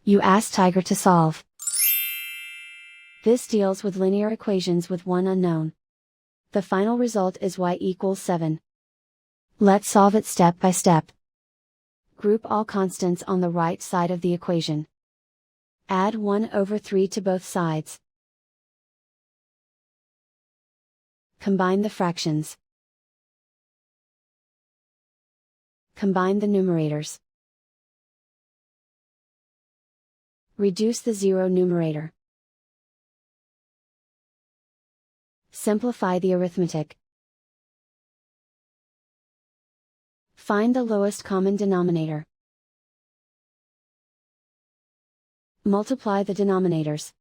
You ask Tiger to solve. This deals with linear equations with one unknown. The final result is y equals 7. Let's solve it step by step. Group all constants on the right side of the equation. Add 1/3 to both sides. Combine the fractions. Combine the numerators. Reduce the zero numerator. Simplify the arithmetic. Find the lowest common denominator. Multiply the denominators.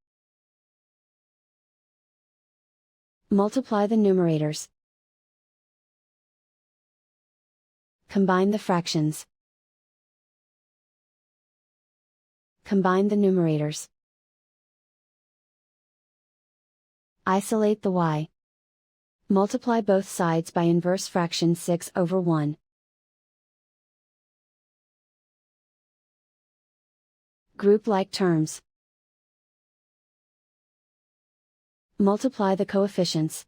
Multiply the numerators. Combine the fractions. Combine the numerators. Isolate the y. Multiply both sides by inverse fraction 6/1. Group like terms. Multiply the coefficients.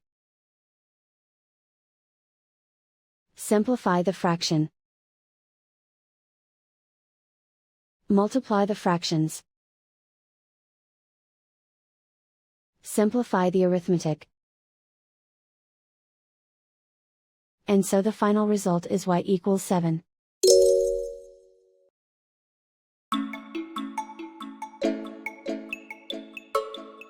Simplify the fraction. Multiply the fractions. Simplify the arithmetic. And so the final result is y equals 7.